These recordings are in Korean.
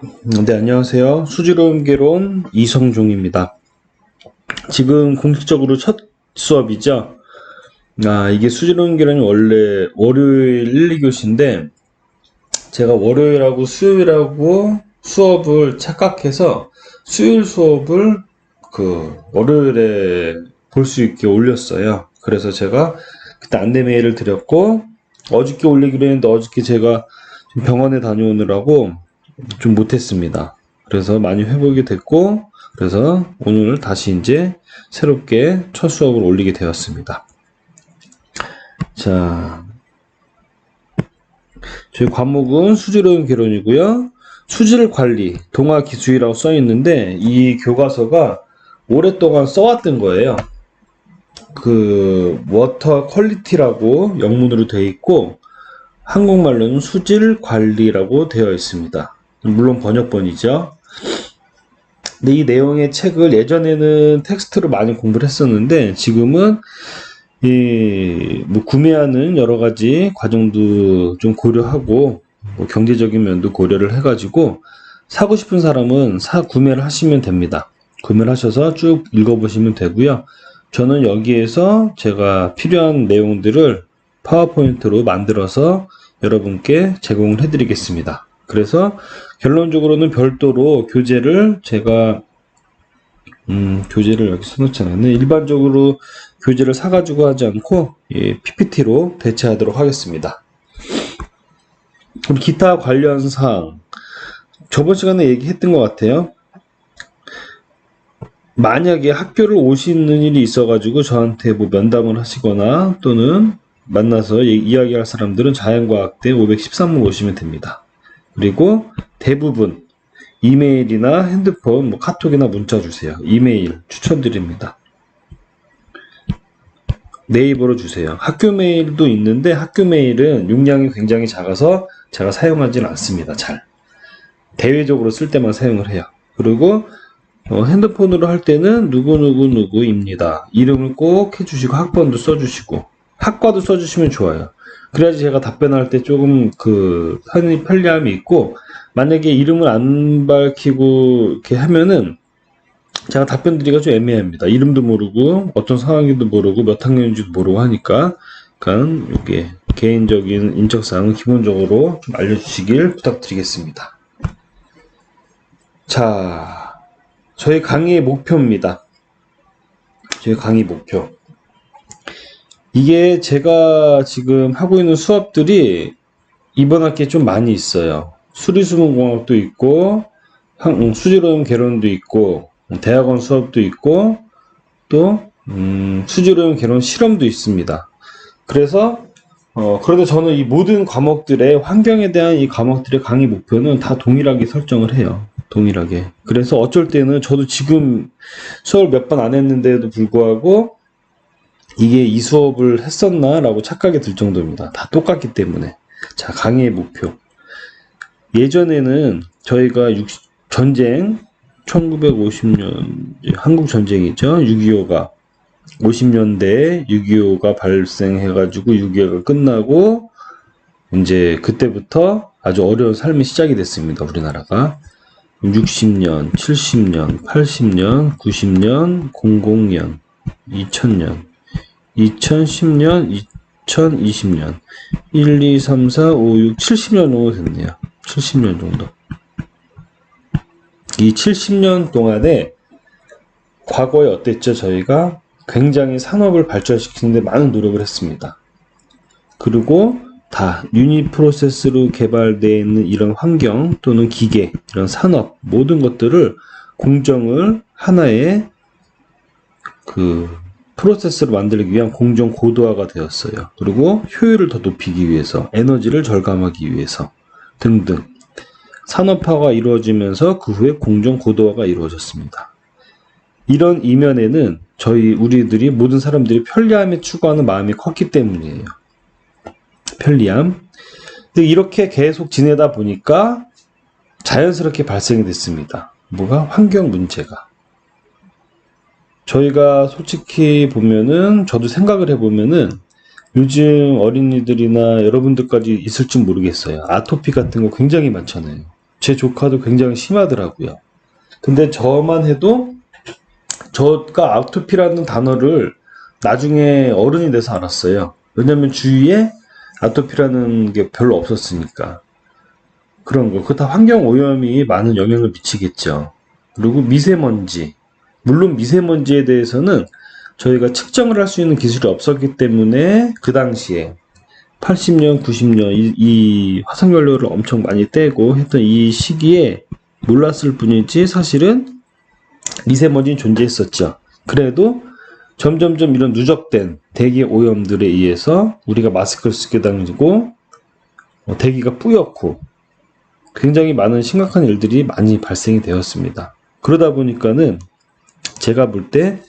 네, 안녕하세요. 수지로운 개론 이성종입니다. 지금 공식적으로 첫 수업이죠. 이게 수지로운 개론이 원래 월요일 1, 2교시인데, 제가 월요일하고 수요일하고 수업을 착각해서 수요일 수업을 월요일에 볼 수 있게 올렸어요. 그래서 제가 그때 안내 메일을 드렸고, 어저께 올리기로 했는데 어저께 제가 병원에 다녀오느라고 좀 못했습니다. 그래서 많이 회복이 됐고, 그래서 오늘 다시 이제 새롭게 첫 수업을 올리게 되었습니다. 자, 저희 과목은 수지로운 개론이고요. 수질 관리, 동화 기술이라고 써 있는데, 이 교과서가 오랫동안 써왔던 거예요. 워터 퀄리티라고 영문으로 되어 있고, 한국말로는 수질 관리라고 되어 있습니다. 물론 번역본이죠. 근데 이 내용의 책을 예전에는 텍스트로 많이 공부를 했었는데, 지금은 구매하는 여러 가지 과정도 좀 고려하고, 경제적인 면도 고려를 해가지고, 사고 싶은 사람은 구매를 하시면 됩니다. 구매를 하셔서 쭉 읽어보시면 되고요. 저는 여기에서 제가 필요한 내용들을 파워포인트로 만들어서 여러분께 제공을 해드리겠습니다. 그래서 결론적으로는 별도로 교재를 제가 교재를 여기 써놓지 않았네. 일반적으로 교재를 사가지고 하지 않고 PPT로 대체하도록 하겠습니다. 그럼 기타 관련 사항, 저번 시간에 얘기했던 것 같아요. 만약에 학교를 오시는 일이 있어가지고 저한테 면담을 하시거나 또는 만나서 이야기할 사람들은 자연과학대 513번 오시면 됩니다. 그리고 대부분 이메일이나 핸드폰, 카톡이나 문자 주세요. 이메일 추천드립니다. 네이버로 주세요. 학교 메일도 있는데 학교 메일은 용량이 굉장히 작아서 제가 사용하지는 않습니다. 잘. 대외적으로 쓸 때만 사용을 해요. 그리고 핸드폰으로 할 때는 누구누구누구입니다. 이름을 꼭 해주시고 학번도 써주시고 학과도 써주시면 좋아요. 그래야지 제가 답변할 때 조금 편리함이 있고, 만약에 이름을 안 밝히고 이렇게 하면은 제가 답변 드리기가 좀 애매합니다. 이름도 모르고 어떤 상황인지도 모르고 몇 학년인지도 모르고 하니까, 그러니까 이게 개인적인 인적사항은 기본적으로 좀 알려주시길 부탁드리겠습니다. 자, 저희 강의의 목표입니다. 저희 강의 목표. 이게 제가 지금 하고 있는 수업들이 이번 학기에 좀 많이 있어요. 수리수문공학도 있고, 수지로운 개론도 있고, 대학원 수업도 있고, 또 수지로운 개론 실험도 있습니다. 그래서 그런데 저는 이 모든 과목들의 환경에 대한 이 과목들의 강의 목표는 다 동일하게 설정을 해요. 동일하게. 그래서 어쩔 때는 저도 지금 수업을 몇 번 안 했는데도 불구하고 이게 이 수업을 했었나라고 착각이 들 정도입니다. 다 똑같기 때문에. 자, 강의의 목표. 예전에는 저희가 전쟁, 1950년 한국 전쟁이죠. 6.25가 50년대에 6.25가 발생해가지고 6.25가 끝나고 이제 그때부터 아주 어려운 삶이 시작이 됐습니다. 우리나라가 60년, 70년, 80년, 90년, 00년, 2000년, 2010년, 2020년, 1, 2, 3, 4, 5, 6, 70년 정도 됐네요. 70년 정도. 이 70년 동안에 과거에 어땠죠? 저희가 굉장히 산업을 발전시키는 데 많은 노력을 했습니다. 그리고 다 유니 프로세스로 개발되어 있는 이런 환경 또는 기계, 이런 산업 모든 것들을 공정을 하나의 프로세스로 만들기 위한 공정 고도화가 되었어요. 그리고 효율을 더 높이기 위해서, 에너지를 절감하기 위해서 등등 산업화가 이루어지면서 그 후에 공정 고도화가 이루어졌습니다. 이런 이면에는 우리들이 모든 사람들이 편리함에 추구하는 마음이 컸기 때문이에요. 편리함. 근데 이렇게 계속 지내다 보니까 자연스럽게 발생이 됐습니다. 뭐가? 환경 문제가. 저희가 솔직히 보면은, 저도 생각을 해보면은, 요즘 어린이들이나 여러분들까지 있을지 모르겠어요. 아토피 같은 거 굉장히 많잖아요. 제 조카도 굉장히 심하더라고요. 근데 저만 해도 저가 아토피라는 단어를 나중에 어른이 돼서 알았어요. 왜냐면 주위에 아토피라는 게 별로 없었으니까. 그런 거. 그거 다 환경 오염이 많은 영향을 미치겠죠. 그리고 미세먼지. 물론 미세먼지에 대해서는 저희가 측정을 할 수 있는 기술이 없었기 때문에 그 당시에 80년, 90년 이 화석연료를 엄청 많이 떼고 했던 이 시기에 몰랐을 뿐이지 사실은 미세먼지는 존재했었죠. 그래도 점점점 이런 누적된 대기 오염들에 의해서 우리가 마스크를 쓰게 되고 대기가 뿌옇고 굉장히 많은 심각한 일들이 많이 발생이 되었습니다. 그러다 보니까는 제가 볼 때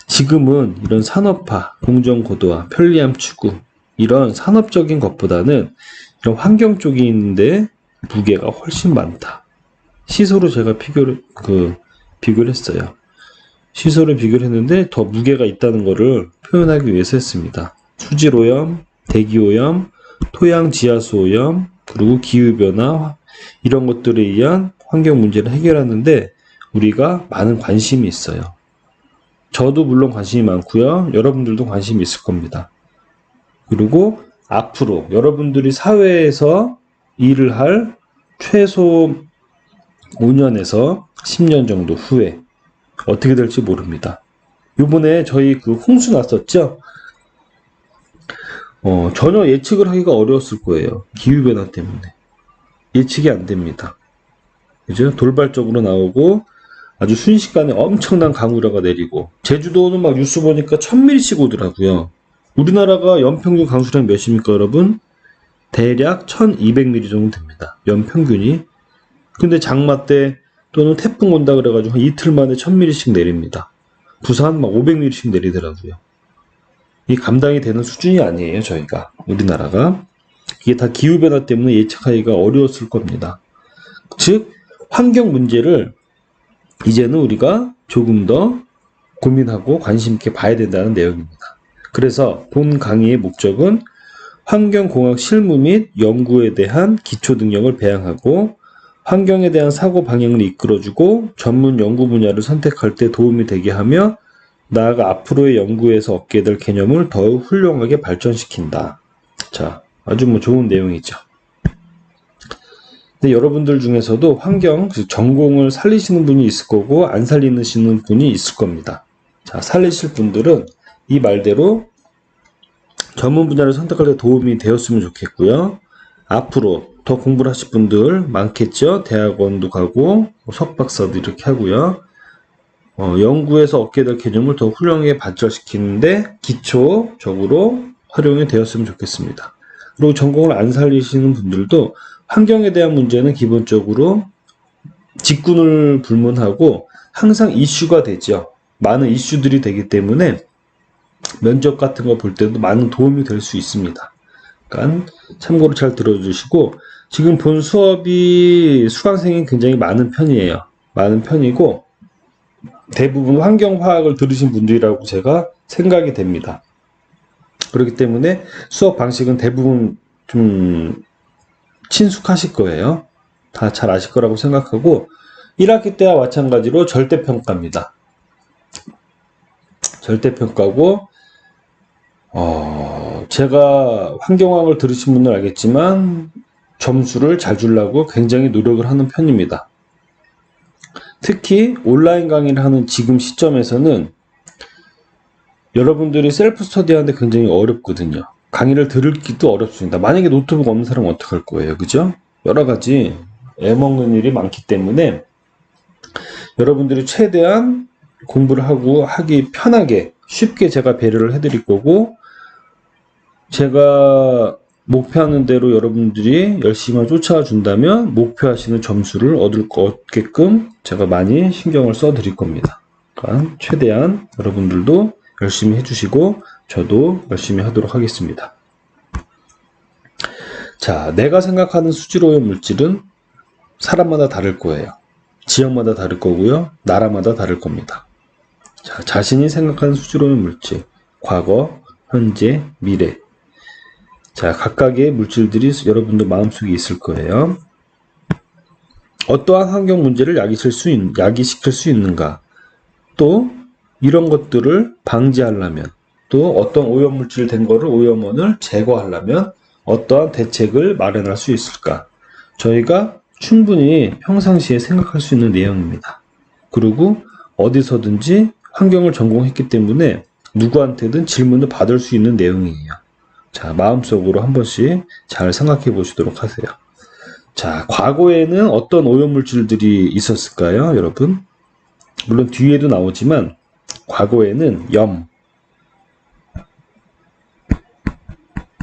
지금은 이런 산업화, 공정고도화, 편리함 추구 이런 산업적인 것보다는 이런 환경 쪽이 있는데 무게가 훨씬 많다. 시소로 제가 비교를 했어요. 시소를 비교를 했는데 더 무게가 있다는 것을 표현하기 위해서 했습니다. 수질오염, 대기오염, 토양 지하수 오염, 그리고 기후변화 이런 것들에 의한 환경 문제를 해결하는데 우리가 많은 관심이 있어요. 저도 물론 관심이 많고요. 여러분들도 관심이 있을 겁니다. 그리고 앞으로 여러분들이 사회에서 일을 할 최소 5년에서 10년 정도 후에 어떻게 될지 모릅니다. 요번에 저희 그 홍수 났었죠? 전혀 예측을 하기가 어려웠을 거예요. 기후변화 때문에. 예측이 안 됩니다. 그죠? 돌발적으로 나오고 아주 순식간에 엄청난 강우량가 내리고 제주도는 막 뉴스 보니까 1000mm씩 오더라고요. 우리나라가 연평균 강수량 몇입니까 여러분? 대략 1200mm 정도 됩니다. 연평균이. 근데 장마 때 또는 태풍 온다 그래가지고 한 이틀 만에 1000mm씩 내립니다. 부산 막 500mm씩 내리더라고요. 이 감당이 되는 수준이 아니에요 저희가. 우리나라가. 이게 다 기후변화 때문에 예측하기가 어려웠을 겁니다. 즉 환경 문제를 이제는 우리가 조금 더 고민하고 관심 있게 봐야 된다는 내용입니다. 그래서 본 강의의 목적은 환경공학 실무 및 연구에 대한 기초 능력을 배양하고 환경에 대한 사고 방향을 이끌어주고 전문 연구 분야를 선택할 때 도움이 되게 하며 나아가 앞으로의 연구에서 얻게 될 개념을 더욱 훌륭하게 발전시킨다. 자, 아주 좋은 내용이죠. 근데 여러분들 중에서도 환경 전공을 살리시는 분이 있을 거고 안 살리시는 분이 있을 겁니다. 자, 살리실 분들은 이 말대로 전문 분야를 선택할 때 도움이 되었으면 좋겠고요. 앞으로 더 공부를 하실 분들 많겠죠. 대학원도 가고 석박사도 이렇게 하고요. 연구에서 얻게 될 개념을 더 훌륭하게 발전시키는데 기초적으로 활용이 되었으면 좋겠습니다. 그리고 전공을 안 살리시는 분들도 환경에 대한 문제는 기본적으로 직군을 불문하고 항상 이슈가 되죠. 많은 이슈들이 되기 때문에 면접 같은 거 볼 때도 많은 도움이 될 수 있습니다. 그러니까 참고로 잘 들어주시고 지금 본 수업이 수강생이 굉장히 많은 편이에요. 많은 편이고 대부분 환경화학을 들으신 분들이라고 제가 생각이 됩니다. 그렇기 때문에 수업 방식은 대부분 좀 친숙하실 거예요. 다 잘 아실 거라고 생각하고 1학기 때와 마찬가지로 절대평가입니다. 절대평가고 제가 환경학을 들으신 분은 알겠지만 점수를 잘 주려고 굉장히 노력을 하는 편입니다. 특히 온라인 강의를 하는 지금 시점에서는 여러분들이 셀프 스터디 하는데 굉장히 어렵거든요. 강의를 들을기도 어렵습니다. 만약에 노트북 없는 사람은 어떡할 거예요. 그죠? 여러 가지 애먹는 일이 많기 때문에 여러분들이 최대한 공부를 하기 편하게 쉽게 제가 배려를 해드릴 거고 제가 목표하는 대로 여러분들이 열심히 쫓아와 준다면 목표하시는 점수를 얻게끔 제가 많이 신경을 써 드릴 겁니다. 그러니까 최대한 여러분들도 열심히 해주시고 저도 열심히 하도록 하겠습니다. 자, 내가 생각하는 수질오염 물질은 사람마다 다를 거예요. 지역마다 다를 거고요. 나라마다 다를 겁니다. 자, 자신이 생각하는 수질오염 물질, 과거, 현재, 미래. 자, 각각의 물질들이 여러분들 마음속에 있을 거예요. 어떠한 환경 문제를 야기시킬 수 있는가? 또 이런 것들을 방지하려면, 또 어떤 오염물질 된 거를 오염원을 제거하려면 어떠한 대책을 마련할 수 있을까? 저희가 충분히 평상시에 생각할 수 있는 내용입니다. 그리고 어디서든지 환경을 전공했기 때문에 누구한테든 질문을 받을 수 있는 내용이에요. 자, 마음속으로 한 번씩 잘 생각해 보시도록 하세요. 자, 과거에는 어떤 오염물질들이 있었을까요, 여러분? 물론 뒤에도 나오지만 과거에는 염,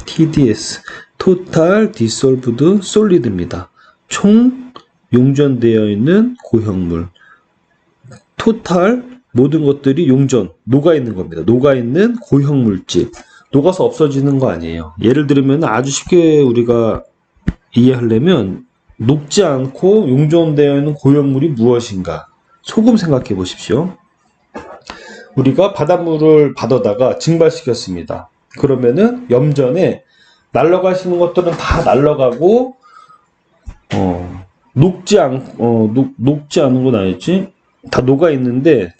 TDS, Total Dissolved Solid입니다. 총 용전되어 있는 고형물. 토탈 모든 것들이 용전, 녹아있는 겁니다. 녹아있는 고형물질. 녹아서 없어지는 거 아니에요. 예를 들면 아주 쉽게 우리가 이해하려면 녹지 않고 용전되어 있는 고형물이 무엇인가? 소금 생각해 보십시오. 우리가 바닷물을 받아다가 증발시켰습니다. 그러면은 염전에 날아가시는 것들은 다 날아가고 녹지 않은 건 아니지. 다 녹아 있는데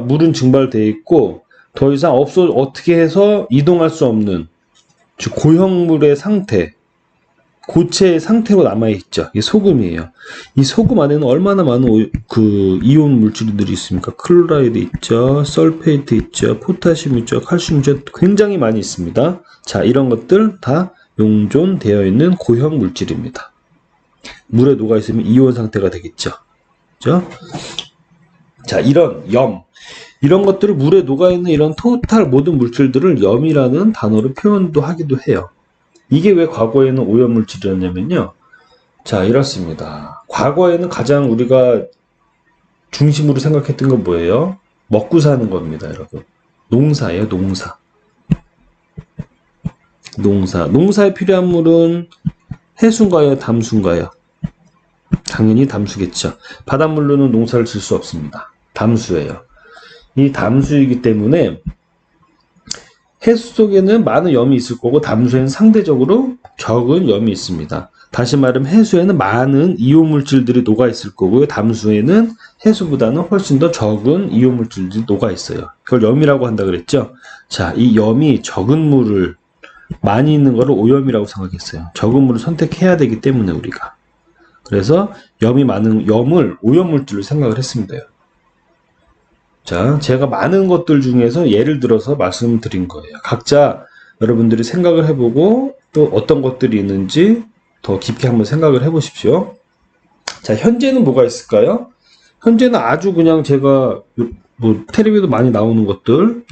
물은 증발되어 있고 더 이상 어떻게 해서 이동할 수 없는 즉 고형물의 상태, 고체의 상태로 남아있죠. 이게 소금이에요. 이 소금 안에는 얼마나 많은 이온 물질들이 있습니까? 클로라이드 있죠, 설페이트 있죠, 포타슘 있죠, 칼슘 있죠. 굉장히 많이 있습니다. 자, 이런 것들 다 용존되어 있는 고형 물질입니다. 물에 녹아 있으면 이온 상태가 되겠죠. 그죠? 자, 이런 이런 것들을 물에 녹아 있는 이런 토탈 모든 물질들을 염이라는 단어로 표현도 하기도 해요. 이게 왜 과거에는 오염물질이었냐면요. 자, 이렇습니다. 과거에는 가장 우리가 중심으로 생각했던 건 뭐예요? 먹고 사는 겁니다, 여러분. 농사예요, 농사. 농사에 필요한 물은 해수인가요, 담수인가요? 당연히 담수겠죠. 바닷물로는 농사를 질 수 없습니다. 담수예요. 이 담수이기 때문에 해수 속에는 많은 염이 있을 거고 담수에는 상대적으로 적은 염이 있습니다. 다시 말하면 해수에는 많은 이온물질들이 녹아 있을 거고요. 담수에는 해수보다는 훨씬 더 적은 이온물질들이 녹아 있어요. 그걸 염이라고 한다 그랬죠. 자, 이 염이 적은 물을 많이 있는 거를 오염이라고 생각했어요. 적은 물을 선택해야 되기 때문에 우리가. 그래서 염이 많은 염을 오염물질로 생각을 했습니다. 자, 제가 많은 것들 중에서 예를 들어서 말씀드린 거예요. 각자 여러분들이 생각을 해보고 또 어떤 것들이 있는지 더 깊게 한번 생각을 해보십시오. 자, 현재는 뭐가 있을까요? 현재는 아주 그냥 제가 텔레비도 많이 나오는 것들,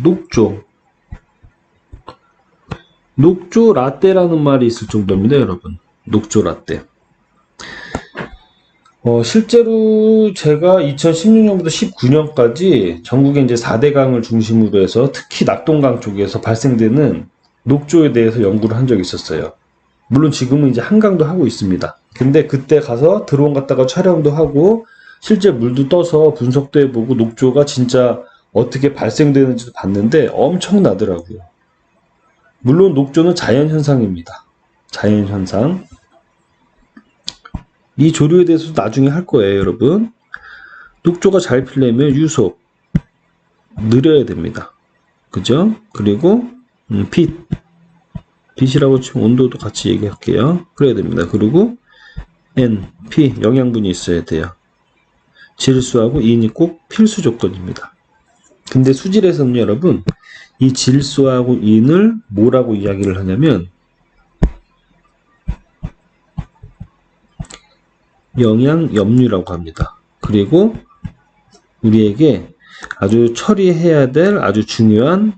녹조 라떼라는 말이 있을 정도입니다, 여러분. 녹조 라떼. 실제로 제가 2016년부터 19년까지 전국에 이제 4대강을 중심으로 해서 특히 낙동강 쪽에서 발생되는 녹조에 대해서 연구를 한 적이 있었어요. 물론 지금은 이제 한강도 하고 있습니다. 근데 그때 가서 드론 갖다가 촬영도 하고 실제 물도 떠서 분석도 해보고 녹조가 진짜 어떻게 발생되는지도 봤는데 엄청나더라고요. 물론 녹조는 자연현상입니다. 자연현상. 이 조류에 대해서도 나중에 할 거예요, 여러분. 녹조가 잘 피려면 유속 느려야 됩니다. 그죠? 그리고 빛이라고 치면 온도도 같이 얘기할게요. 그래야 됩니다. 그리고 N, P 영양분이 있어야 돼요. 질소하고 인이 꼭 필수 조건입니다. 근데 수질에서는 여러분 이 질소하고 인을 뭐라고 이야기를 하냐면 영양염류라고 합니다. 그리고 우리에게 아주 처리해야 될 아주 중요한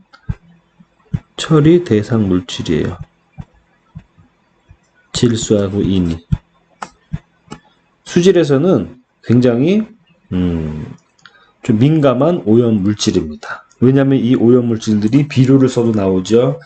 처리 대상 물질이에요. 질소하고 인이. 수질에서는 굉장히 좀 민감한 오염 물질입니다. 왜냐하면 이 오염 물질들이 비료를 써도 나오죠.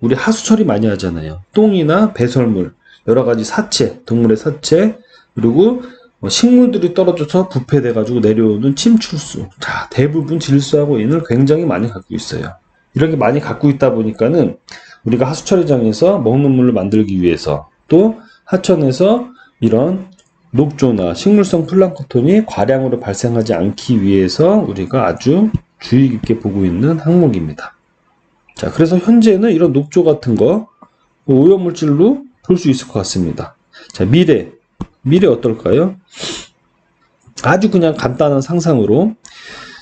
우리 하수 처리 많이 하잖아요. 똥이나 배설물, 여러 가지 사체, 동물의 사체, 그리고 식물들이 떨어져서 부패돼가지고 내려오는 침출수. 자, 대부분 질소하고 인을 굉장히 많이 갖고 있어요. 이렇게 많이 갖고 있다 보니까는 우리가 하수 처리장에서 먹는 물을 만들기 위해서 또 하천에서 이런 녹조나 식물성 플랑크톤이 과량으로 발생하지 않기 위해서 우리가 아주 주의 깊게 보고 있는 항목입니다. 자, 그래서 현재는 이런 녹조 같은 거 오염물질로 볼 수 있을 것 같습니다. 자, 미래 어떨까요? 아주 그냥 간단한 상상으로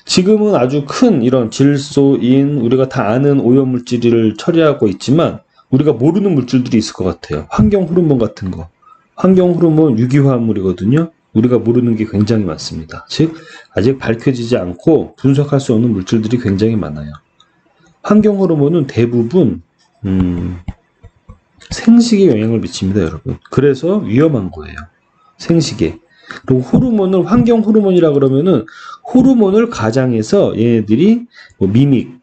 지금은 아주 큰 이런 질소인 우리가 다 아는 오염물질을 처리하고 있지만 우리가 모르는 물질들이 있을 것 같아요. 환경 호르몬 같은 거. 환경 호르몬 유기화합물이거든요. 우리가 모르는 게 굉장히 많습니다. 즉 아직 밝혀지지 않고 분석할 수 없는 물질들이 굉장히 많아요. 환경 호르몬은 대부분 생식에 영향을 미칩니다, 여러분. 그래서 위험한 거예요. 생식에. 그리고 호르몬을 환경 호르몬이라 그러면은 호르몬을 가장해서 얘네들이 뭐 미믹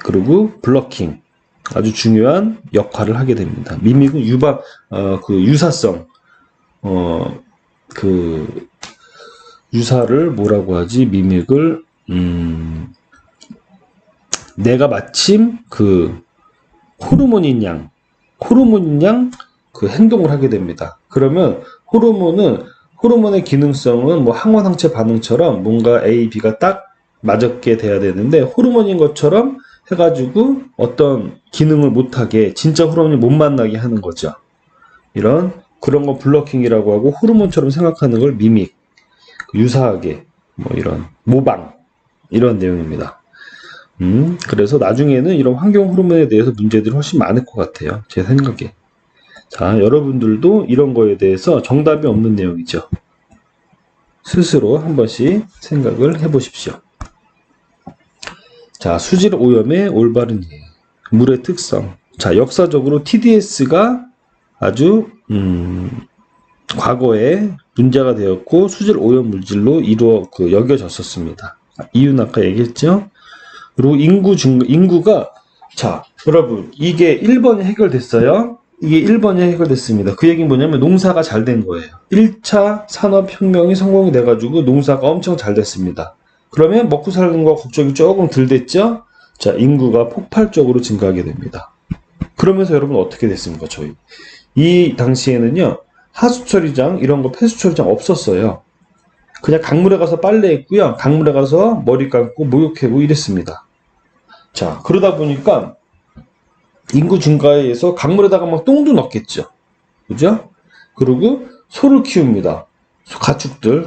그리고 블러킹 아주 중요한 역할을 하게 됩니다. 미믹은 유사성 유사를 뭐라고 하지? 미믹을 내가 마침 호르몬인 양 그 행동을 하게 됩니다. 그러면 호르몬의 기능성은 뭐 항원항체 반응처럼 뭔가 A, B가 딱 맞게 돼야 되는데 호르몬인 것처럼 해가지고 어떤 기능을 못하게 진짜 호르몬이 못 만나게 하는 거죠. 그런 거 블러킹이라고 하고 호르몬처럼 생각하는 걸 미믹, 유사하게 뭐 이런 모방 이런 내용입니다. 그래서 나중에는 이런 환경 호르몬에 대해서 문제들이 훨씬 많을 것 같아요. 제 생각에. 자, 여러분들도 이런 거에 대해서 정답이 없는 내용이죠. 스스로 한 번씩 생각을 해보십시오. 자, 수질 오염의 올바른 이해. 물의 특성. 자, 역사적으로 TDS가 아주 과거에 문제가 되었고 수질 오염 물질로 여겨졌었습니다. 이유는 아까 얘기했죠. 그리고 인구가 자, 여러분 이게 1번이 해결됐어요. 이게 1번이 해결됐습니다. 그 얘기는 뭐냐면 농사가 잘 된 거예요. 1차 산업혁명이 성공이 돼가지고 농사가 엄청 잘 됐습니다. 그러면 먹고 사는 거 걱정이 조금 덜 됐죠? 자, 인구가 폭발적으로 증가하게 됩니다. 그러면서 여러분 어떻게 됐습니까? 저희 이 당시에는요, 하수처리장 이런 거 폐수처리장 없었어요. 그냥 강물에 가서 빨래했고요, 강물에 가서 머리 감고 목욕하고 이랬습니다. 자, 그러다 보니까 인구 증가에 의해서 강물에다가 막 똥도 넣겠죠. 그죠? 그리고 소를 키웁니다.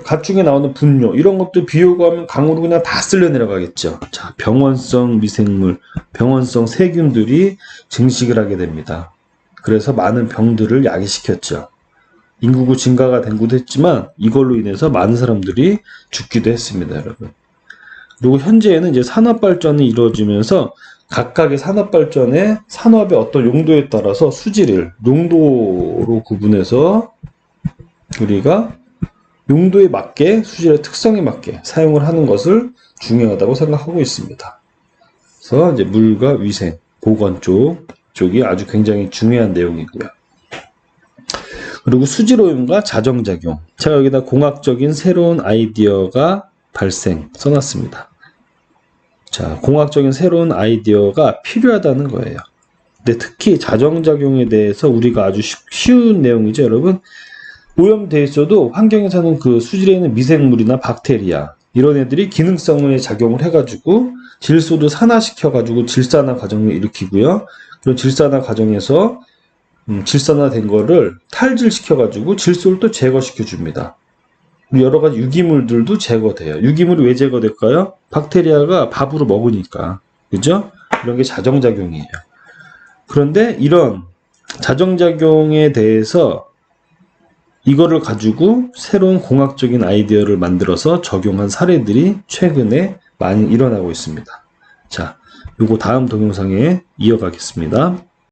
가축에 나오는 분뇨, 이런 것도 비 오고 하면 강으로 그냥 다 쓸려 내려가겠죠. 자, 병원성 미생물, 병원성 세균들이 증식을 하게 됩니다. 그래서 많은 병들을 야기시켰죠. 인구 증가가 된 것도 했지만 이걸로 인해서 많은 사람들이 죽기도 했습니다, 여러분. 그리고 현재에는 이제 산업 발전이 이루어지면서 각각의 산업 발전의 산업의 어떤 용도에 따라서 수질을 용도로 구분해서 우리가 용도에 맞게 수질의 특성에 맞게 사용을 하는 것을 중요하다고 생각하고 있습니다. 그래서 이제 물과 위생, 보건 쪽이 아주 굉장히 중요한 내용이고요. 그리고 수질 오염과 자정작용. 제가 여기다 공학적인 새로운 아이디어가 발생 써놨습니다. 자, 공학적인 새로운 아이디어가 필요하다는 거예요. 근데 특히 자정작용에 대해서 우리가 아주 쉬운 내용이죠, 여러분. 오염돼 있어도 환경에 사는 그 수질에 있는 미생물이나 박테리아 이런 애들이 기능성에 작용을 해가지고 질소도 산화시켜가지고 질산화 과정을 일으키고요. 그런 질산화 과정에서 질산화된 거를 탈질시켜가지고 질소를 또 제거시켜 줍니다. 여러 가지 유기물들도 제거돼요. 유기물이 왜 제거될까요? 박테리아가 밥으로 먹으니까. 그죠? 이런 게 자정작용이에요. 그런데 이런 자정작용에 대해서 이거를 가지고 새로운 공학적인 아이디어를 만들어서 적용한 사례들이 최근에 많이 일어나고 있습니다. 자, 요거 다음 동영상에 이어가겠습니다.